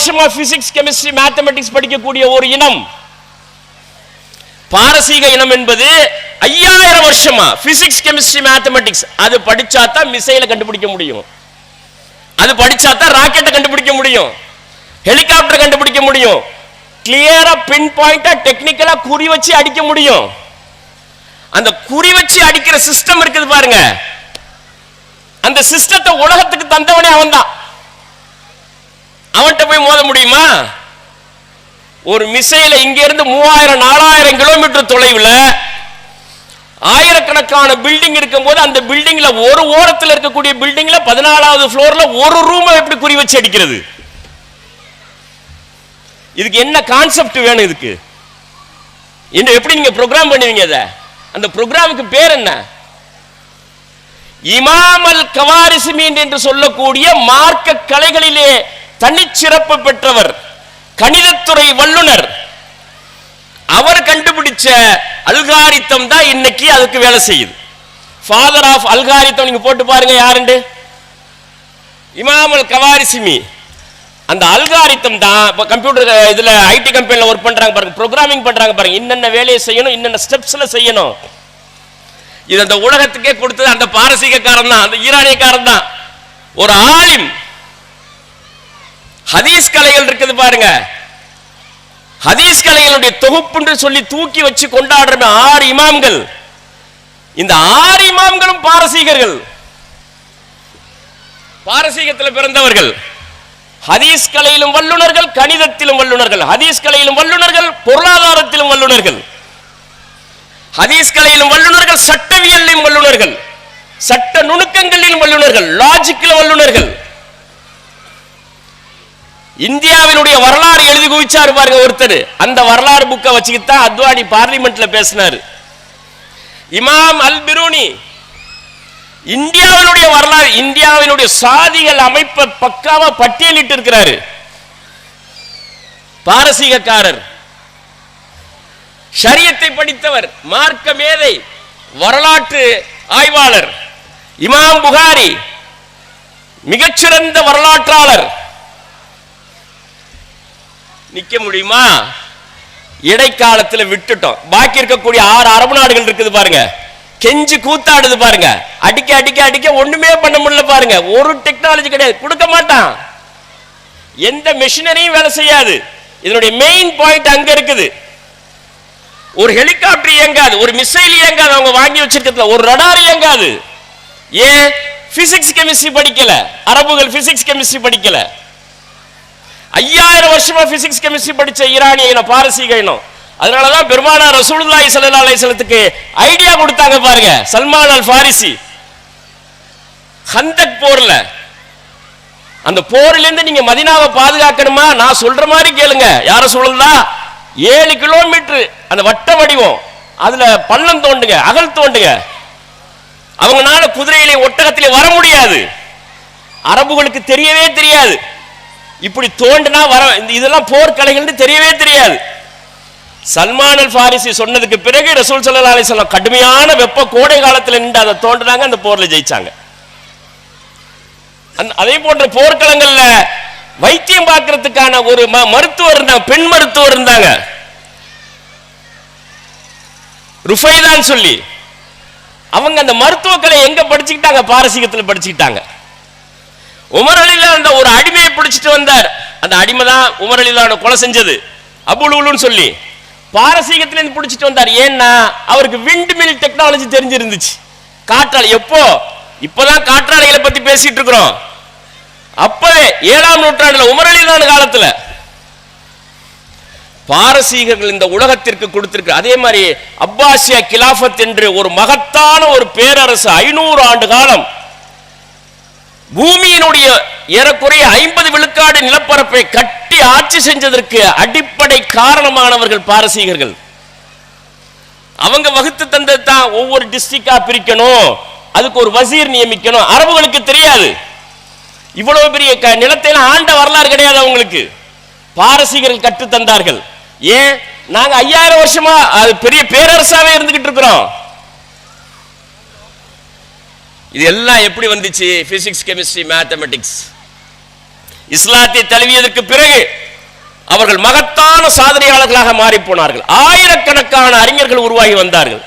வருஷமா physics chemistry mathematics படிக்கக்கூடிய ஒரு இனம் பாரசீக இனம் என்பது 5000 வருஷமா பிசிக்ஸ் கெமிஸ்ட்ரி மேத்தமெட்டிக்ஸ் அது படிச்சா தான் மிசைலை கண்டுபிடிக்க முடியும், அது படிச்சா தான் ராக்கெட்டை கண்டுபிடிக்க முடியும், ஹெலிகாப்டர் கண்டுபிடிக்க முடியும், கிளியரா பின் பாயிண்டா டெக்னிக்கலா குறி வச்சு அடிக்க முடியும். அந்த குறி வச்சு அடிக்கிற சிஸ்டம் இருக்குது பாருங்க, அந்த சிஸ்டத்தை உலகத்துக்கு தந்தவனே அவன் தான். அவன்கிட்ட போய் மோத முடியுமா? ஒரு மிசைல இங்க இருந்து 3000-4000 கிலோமீட்டர் தொலைவில் ஆயிரக்கணக்கான பில்டிங் இருக்கும் போது அந்த பில்டிங்ல ஒரு ஓரத்தில் இருக்கக்கூடிய பில்டிங்ல 14வது ஃப்ளோர்ல ஒரு ரூமை எப்படி குறி வச்சு அடிக்கிறது? இதுக்கு என்ன கான்செப்ட் வேணும்? இதுக்கு எப்படி நீங்க ப்ரோக்ராம் பண்ணுவீங்க? அத அந்த ப்ரோக்ராமுக்கு பேர் என்ன? இமாம் அல் கவாரிஸ்மி என்று சொல்லக்கூடிய மார்க்க கலைகளிலே தனிச்சிறப்பு பெற்றவர், கணிதத்துறை வல்லுனர். அவர் கண்டுபிடிச்ச அல்காரிதம் தான் இன்னைக்கு அதுக்கு வேலை செய்யுது. ஃபாதர் ஆஃப் அல்காரிதம் நீங்க போட்டு பாருங்க யாருண்டு, இமாம் அல் கவாரிஸ்மி. அந்த அல்காரிதம் தான் இப்ப கம்ப்யூட்டர் இதுல ஐடி கம்பெனில ஒர்க் பண்றாங்க பாருங்க, ப்ரோக்ராமிங் பண்றாங்க பாருங்க, இன்னென்ன வேலையை செய்யணும், இன்னென்ன ஸ்டெப்ஸ்ல செய்யணும். இது அந்த உலகத்துக்கே கொடுத்தது அந்த பாரசீகக்காரன் தான், அந்த ஈரானியக்காரன் தான். ஒரு ஆலிம். ஹதீஸ் கலைகள் இருக்குது பாருங்க, ஹதீஸ் கலைகளுடைய தொகுப்பு சொல்லி தூக்கி வச்சு கொண்டாடுற 6 இமாம்கள். இந்த 6 இமாம்களும் பாரசீகர்கள், பாரசீகத்தில் பிறந்தவர்கள். ஹதீஸ் கலையிலும் வல்லுநர்கள், கணிதத்திலும் வல்லுநர்கள். ஹதீஸ் கலையிலும் வல்லுநர்கள், பொருளாதாரத்திலும் வல்லுநர்கள். ஹதீஸ் கலையிலும் வல்லுநர்கள், சட்டவியலிலும் வல்லுநர்கள், சட்ட நுணுக்கங்களிலும் வல்லுநர்கள், லாஜிக்கில் வல்லுநர்கள். இந்தியாவினுடைய வரலாறு எழுதி குவிச்சாரு பாருங்க ஒருத்தர். அந்த வரலாறு புக்கை வச்சுக்கிட்டு தான் அத்வானி பார்லிமெண்ட்ல பேசினார். இமாம் அல் பிருனி இந்தியாவினுடைய வரலாறு, இந்தியாவினுடைய சாதிகள் அமைப்பை பக்காவா பட்டியலிட்டு இருக்கிறாரு. பாரசீகக்காரர், ஷரியத்தை படித்தவர், மார்க்க மேதை, வரலாற்று ஆய்வாளர். இமாம் புகாரி மிகச்சிறந்த வரலாற்றாளர். நிக்க முடியுமா? இடைக்காலத்தில் விட்டுட்டோம். பாக்கி இருக்கக்கூடிய 6 அரபு நாடுகள் இருக்குது பாருங்க, கெஞ்சி கூத்தாடுது பாருங்க, அடிக்க அடிக்க அடிக்க ஒண்ணுமே பண்ண முடியல பாருங்க. ஒரு டெக்னாலஜி கிடையாது, கொடுக்க மாட்டான். எந்த மெஷினரியும் வேலை செய்யாது. இதனுடைய மெயின் பாயிண்ட் அங்க இருக்குது. ஒரு ஹெலிகாப்டர் இயங்காது, ஒரு மிசைல் இயங்காது, அவங்க வாங்கி வச்சிருக்கிறதுல ஒரு ரடார் இயங்காது. ஏன்? பிசிக்ஸ் கெமிஸ்ட்ரி படிக்கல. அரபுகள் பிசிக்ஸ் கெமிஸ்ட்ரி படிக்கல. 5000 வருஷமா பிசிக்ஸ் கெமிஸ்ட்ரி படிச்ச ஈரானிய இனம், பாரசீக இனம். அதனாலதான் பெருமானார் ரசூலுல்லாஹி ஸல்லல்லாஹு அலைஹி வஸல்லத்துக்கு ஐடியா கொடுத்தாங்க பாருங்க, சல்மான் அல் ஃபாரிசி. ஹந்தக் போர்ல, அந்த போர்ல இருந்து நீங்க மதீனாவை பாதுகாக்கணுமா? நான் சொல்ற மாதிரி கேளுங்க. யார சொல்லலா? 7 கிலோமீட்டர் அந்த வட்ட வடிவம், அதுல பள்ளம் தோண்டுங்க, அகல் தோண்டுங்க. அவங்கனால குதிரையிலே ஒட்டகத்திலே வர முடியாது. அரபுகளுக்கு தெரியவே தெரியாது. இப்படி தோண்டினா வர, இதெல்லாம் போர்க்கலைகள் தெரியவே தெரியாது. சல்மான் அல் ஃபாரிசி சொன்னதுக்கு பிறகு ரசூல் ஸல்லல்லாஹு அலைஹி வஸல்லம் கடுமையான வெப்ப கோடை காலத்தில் நின்று அதை தோண்டினாங்க, அந்த போர்ல ஜெயிச்சாங்க. அதே போன்ற போர்க்களங்கள்ல வைத்தியம் பார்க்கறதுக்கான ஒரு மருத்துவர் இருந்தாங்க, பெண் மருத்துவர் இருந்தாங்க, ருஃபைதான் சொல்லி. அவங்க அந்த மருத்துவக்கலை எங்க படிச்சுக்கிட்டாங்க? பாரசீகத்தில் படிச்சுக்கிட்டாங்க. உமர் அலிலான் அந்த ஒரு அடிமையை பிடிச்சிட்டு வந்தார். அந்த அடிமை தான் உமர் அலிலான கொலை செஞ்சது, அபுலுன்னு சொல்லி. பாரசீகத்திலிருந்து பிடிச்சிட்டு வந்தார். ஏன்னா அவருக்கு விண்ட் மில் டெக்னாலஜி தெரிஞ்சிருந்துச்சு. காற்றாலை. எப்போ? இப்பதான் காற்றாலைகளை பத்தி பேசிட்டு இருக்கிறோம். அப்பவே 7ஆம் நூற்றாண்டுல உமர் அலிலான காலத்துல பாரசீகர்கள் இந்த உலகத்திற்கு கொடுத்திருக்கு. அதே மாதிரி அப்பாசியா கிலாஃபத் என்று ஒரு மகத்தான ஒரு பேரரசு 500 ஆண்டு காலம் பூமியினுடைய ஏறக்குறைய 50 விழுக்காடு நிலப்பரப்பை கட்டி ஆட்சி செஞ்சதற்கு அடிப்படை காரணமானவர்கள் பாரசீகர்கள். அவங்க வகுத்து தந்தது தான் ஒவ்வொரு டிஸ்ட்ரிக்டா பிரிக்கணும், அதுக்கு ஒரு வசீர் நியமிக்கணும். அரபுகளுக்கு தெரியாது. இவ்வளவு பெரிய நிலத்தை ஆண்ட வரலாறு கிடையாது அவங்களுக்கு. பாரசீகர்கள் கற்று தந்தார்கள். ஏன்? நாங்க 5000 வருஷமா அது பெரிய பேரரசாவே இருந்துகிட்டு இருக்கிறோம். இது எல்லாம் எப்படி வந்துச்சு? Physics chemistry mathematics. இஸ்லாத்தை தழுவியதற்கு பிறகு அவர்கள் மகத்தான சாதனையாளர்களாக மாறி போனார்கள். ஆயிரக்கணக்கான அறிஞர்கள் உருவாகி வந்தார்கள்.